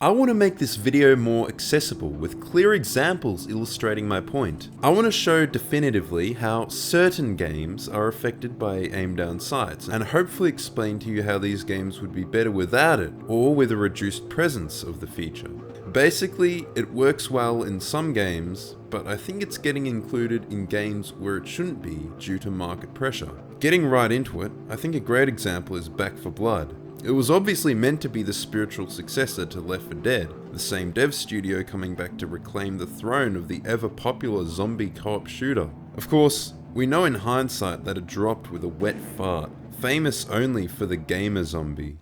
I want to make this video more accessible with clear examples illustrating my point. I want to show definitively how certain games are affected by aim down sights and hopefully explain to you how these games would be better without it or with a reduced presence of the feature. Basically, it works well in some games, but I think it's getting included in games where it shouldn't be due to market pressure. Getting right into it, I think a great example is Back 4 Blood. It was obviously meant to be the spiritual successor to Left 4 Dead, the same dev studio coming back to reclaim the throne of the ever-popular zombie co-op shooter. Of course, we know in hindsight that it dropped with a wet fart, famous only for the gamer zombie.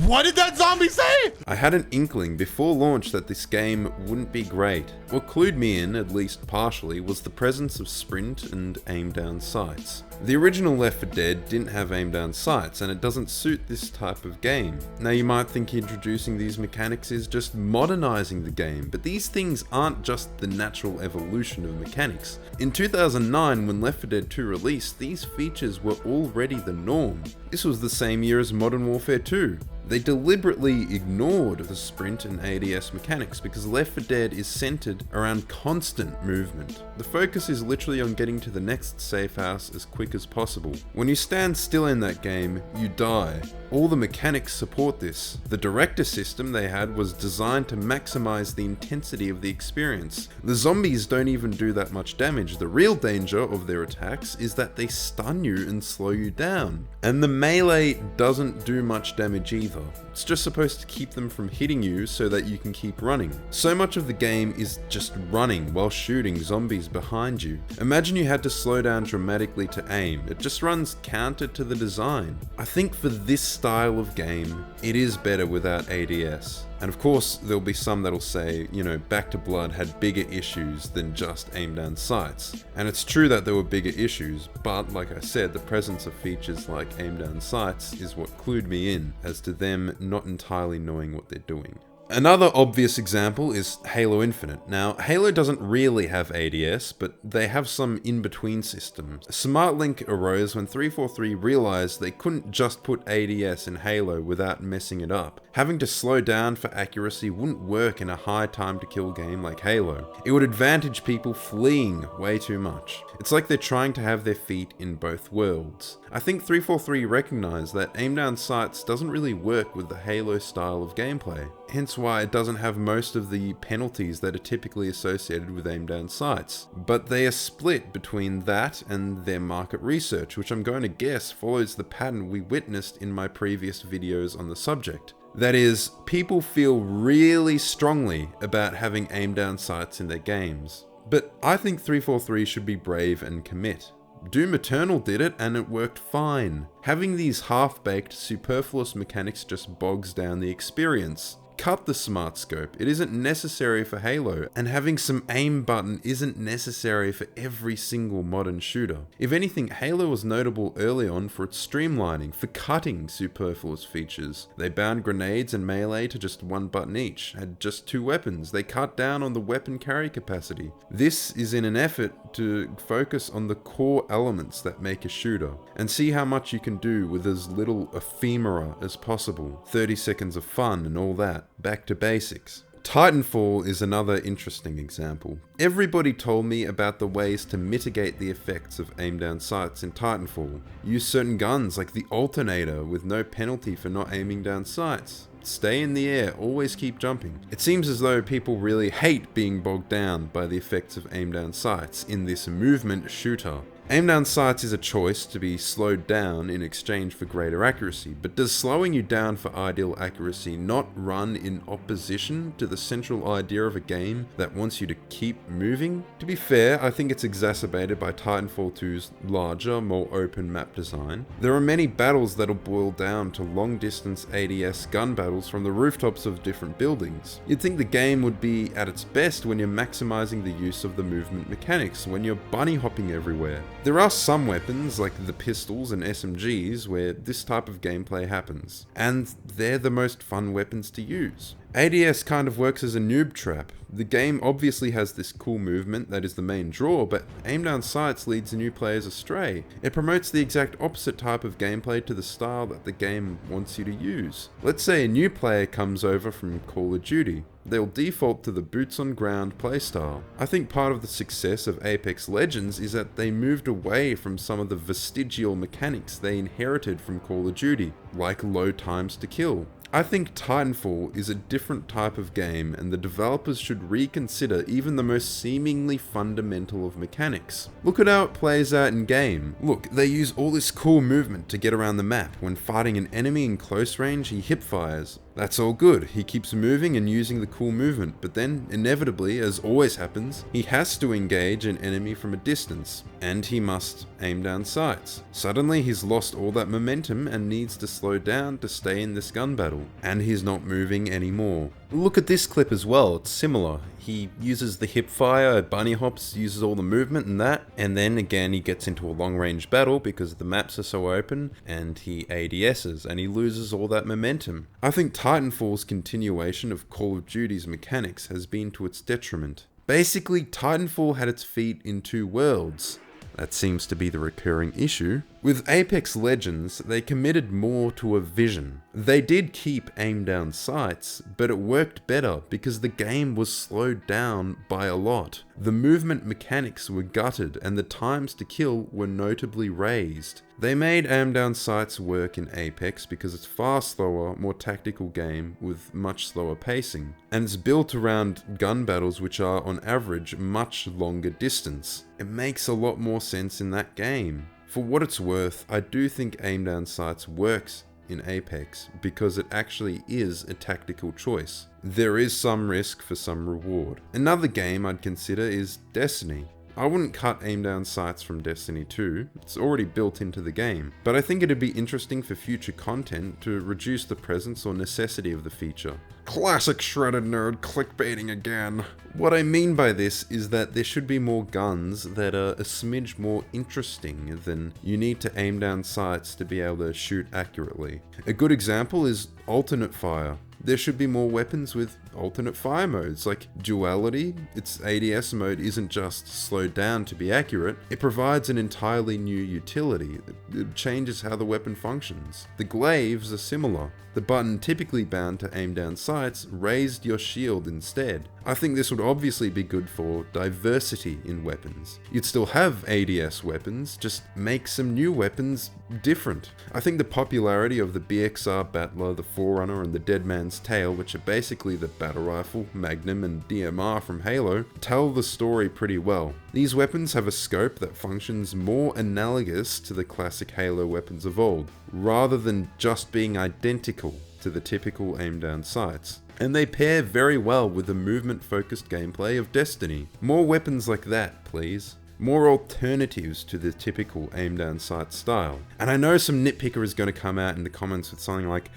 What did that zombie say? I had an inkling before launch that this game wouldn't be great. What clued me in, at least partially, was the presence of sprint and aim down sights. The original Left 4 Dead didn't have aim down sights, and it doesn't suit this type of game. Now you might think introducing these mechanics is just modernizing the game, but these things aren't just the natural evolution of mechanics. In 2009, when Left 4 Dead 2 released, these features were already the norm. This was the same year as Modern Warfare 2. They deliberately ignored the sprint and ADS mechanics because Left 4 Dead is centered around constant movement. The focus is literally on getting to the next safe house as quick as possible. When you stand still in that game, you die. All the mechanics support this. The director system they had was designed to maximize the intensity of the experience. The zombies don't even do that much damage. The real danger of their attacks is that they stun you and slow you down. And the melee doesn't do much damage either. It's just supposed to keep them from hitting you so that you can keep running. So much of the game is just running while shooting zombies behind you. Imagine you had to slow down dramatically to aim. It just runs counter to the design. I think for this style of game, it is better without ADS. And of course, there'll be some that'll say, Back 4 Blood had bigger issues than just aim down sights. And it's true that there were bigger issues, but like I said, the presence of features like aim down sights is what clued me in as to them not entirely knowing what they're doing. Another obvious example is Halo Infinite. Now, Halo doesn't really have ADS, but they have some in-between systems. SmartLink arose when 343 realized they couldn't just put ADS in Halo without messing it up. Having to slow down for accuracy wouldn't work in a high time-to-kill game like Halo. It would advantage people fleeing way too much. It's like they're trying to have their feet in both worlds. I think 343 recognized that aim down sights doesn't really work with the Halo style of gameplay. Hence why it doesn't have most of the penalties that are typically associated with aim down sights. But they are split between that and their market research, which I'm going to guess follows the pattern we witnessed in my previous videos on the subject. That is, people feel really strongly about having aim down sights in their games. But I think 343 should be brave and commit. Doom Eternal did it and it worked fine. Having these half-baked, superfluous mechanics just bogs down the experience. Cut the smart scope, it isn't necessary for Halo, and having some aim button isn't necessary for every single modern shooter. If anything, Halo was notable early on for its streamlining, for cutting superfluous features. They bound grenades and melee to just one button each, had just 2 weapons, they cut down on the weapon carry capacity. This is in an effort to focus on the core elements that make a shooter, and see how much you can do with as little ephemera as possible. 30 seconds of fun and all that. Back to basics. Titanfall is another interesting example. Everybody told me about the ways to mitigate the effects of aim down sights in Titanfall. Use certain guns like the alternator with no penalty for not aiming down sights. Stay in the air, always keep jumping. It seems as though people really hate being bogged down by the effects of aim down sights in this movement shooter. Aim down sights is a choice to be slowed down in exchange for greater accuracy, but does slowing you down for ideal accuracy not run in opposition to the central idea of a game that wants you to keep moving? To be fair, I think it's exacerbated by Titanfall 2's larger, more open map design. There are many battles that'll boil down to long-distance ADS gun battles from the rooftops of different buildings. You'd think the game would be at its best when you're maximizing the use of the movement mechanics, when you're bunny hopping everywhere. There are some weapons, like the pistols and SMGs, where this type of gameplay happens, and they're the most fun weapons to use. ADS kind of works as a noob trap. The game obviously has this cool movement that is the main draw, but aim down sights leads new players astray. It promotes the exact opposite type of gameplay to the style that the game wants you to use. Let's say a new player comes over from Call of Duty. They'll default to the boots on ground playstyle. I think part of the success of Apex Legends is that they moved away from some of the vestigial mechanics they inherited from Call of Duty, like low times to kill. I think Titanfall is a different type of game, and the developers should reconsider even the most seemingly fundamental of mechanics. Look at how it plays out in game. Look, they use all this cool movement to get around the map. When fighting an enemy in close range, he hip fires. That's all good, he keeps moving and using the cool movement, but then, inevitably, as always happens, he has to engage an enemy from a distance, and he must aim down sights. Suddenly he's lost all that momentum and needs to slow down to stay in this gun battle, and he's not moving anymore. Look at this clip as well, it's similar. He uses the hip fire, bunny hops, uses all the movement and that, and then again he gets into a long range battle because the maps are so open, and he ADS's and he loses all that momentum. I think Titanfall's continuation of Call of Duty's mechanics has been to its detriment. Basically, Titanfall had its feet in two worlds. That seems to be the recurring issue. With Apex Legends, they committed more to a vision. They did keep aim down sights, but it worked better because the game was slowed down by a lot. The movement mechanics were gutted and the times to kill were notably raised. They made aim down sights work in Apex because it's far slower, more tactical game with much slower pacing, and it's built around gun battles which are on average much longer distance. It makes a lot more sense in that game. For what it's worth, I do think aim down sights works in Apex because it actually is a tactical choice. There is some risk for some reward. Another game I'd consider is Destiny. I wouldn't cut aim down sights from Destiny 2, it's already built into the game, but I think it'd be interesting for future content to reduce the presence or necessity of the feature. Classic shredded nerd clickbaiting again. What I mean by this is that there should be more guns that are a smidge more interesting than you need to aim down sights to be able to shoot accurately. A good example is alternate fire. There should be more weapons with alternate fire modes, like duality. Its ADS mode isn't just slowed down to be accurate, it provides an entirely new utility. It changes how the weapon functions. The glaives are similar. The button typically bound to aim down sights raised your shield instead. I think this would obviously be good for diversity in weapons. You'd still have ADS weapons, just make some new weapons different. I think the popularity of the BXR Battler, the Forerunner, and the Dead Man's Tale, which are basically the battle rifle, Magnum, and DMR from Halo, tell the story pretty well. These weapons have a scope that functions more analogous to the classic Halo weapons of old, rather than just being identical to the typical aim down sights. And they pair very well with the movement-focused gameplay of Destiny. More weapons like that, please. More alternatives to the typical aim down sight style. And I know some nitpicker is going to come out in the comments with something like,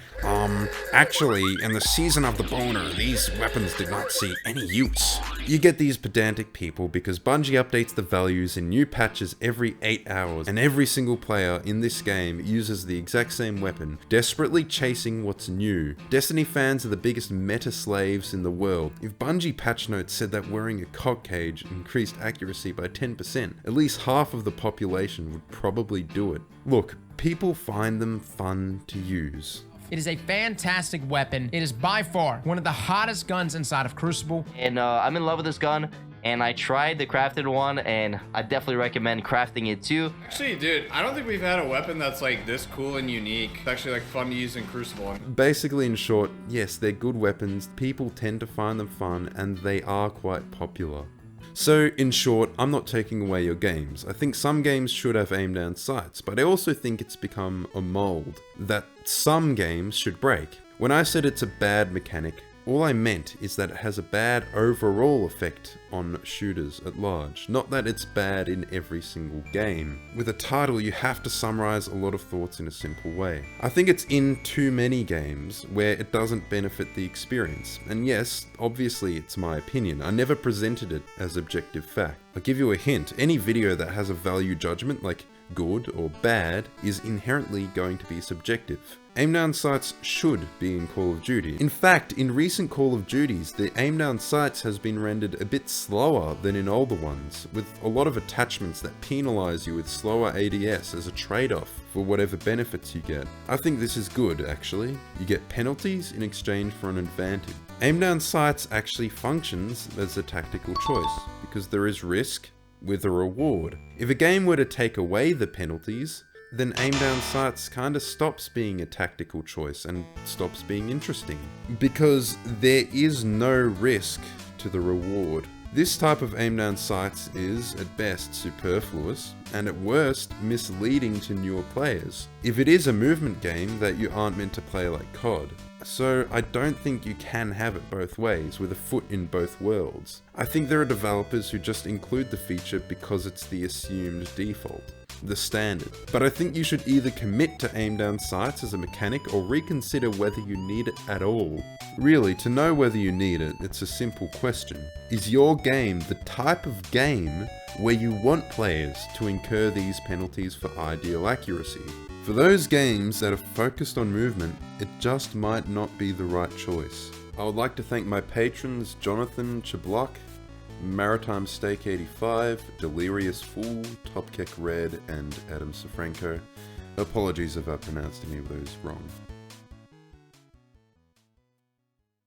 actually, in the season of the boner, these weapons did not see any use. You get these pedantic people because Bungie updates the values in new patches every 8 hours, and every single player in this game uses the exact same weapon, desperately chasing what's new. Destiny fans are the biggest meta slaves in the world. If Bungie patch notes said that wearing a cock cage increased accuracy by 10%, at least half of the population would probably do it. Look, people find them fun to use. It is a fantastic weapon. It is by far one of the hottest guns inside of Crucible. And I'm in love with this gun, and I tried the crafted one, and I definitely recommend crafting it too. Actually, dude, I don't think we've had a weapon that's like this cool and unique. It's actually like fun to use in Crucible. Basically, in short, yes, they're good weapons, people tend to find them fun, and they are quite popular. So, in short, I'm not taking away your games. I think some games should have aim down sights, but I also think it's become a mold that some games should break. When I said it's a bad mechanic, all I meant is that it has a bad overall effect on shooters at large, not that it's bad in every single game. With a title, you have to summarize a lot of thoughts in a simple way. I think it's in too many games where it doesn't benefit the experience. And yes, obviously it's my opinion. I never presented it as objective fact. I'll give you a hint. Any video that has a value judgment, like good or bad, is inherently going to be subjective. Aim down sights should be in Call of Duty. In fact, in recent Call of Duties, the aim down sights has been rendered a bit slower than in older ones, with a lot of attachments that penalize you with slower ADS as a trade-off for whatever benefits you get. I think this is good, actually. You get penalties in exchange for an advantage. Aim down sights actually functions as a tactical choice, because there is risk with a reward. If a game were to take away the penalties, then aim down sights kinda stops being a tactical choice and stops being interesting. Because there is no risk to the reward. This type of aim down sights is, at best, superfluous, and at worst, misleading to newer players. If it is a movement game that you aren't meant to play like COD. So I don't think you can have it both ways, with a foot in both worlds. I think there are developers who just include the feature because it's the assumed default, the standard. But I think you should either commit to aim down sights as a mechanic or reconsider whether you need it at all. Really, to know whether you need it, it's a simple question. Is your game the type of game where you want players to incur these penalties for ideal accuracy? For those games that are focused on movement, it just might not be the right choice. I would like to thank my patrons Jonathan Chablock, Maritime Steak 85, Delirious Fool, Topkek Red, and Adam Safranco. Apologies if I pronounced any of those wrong.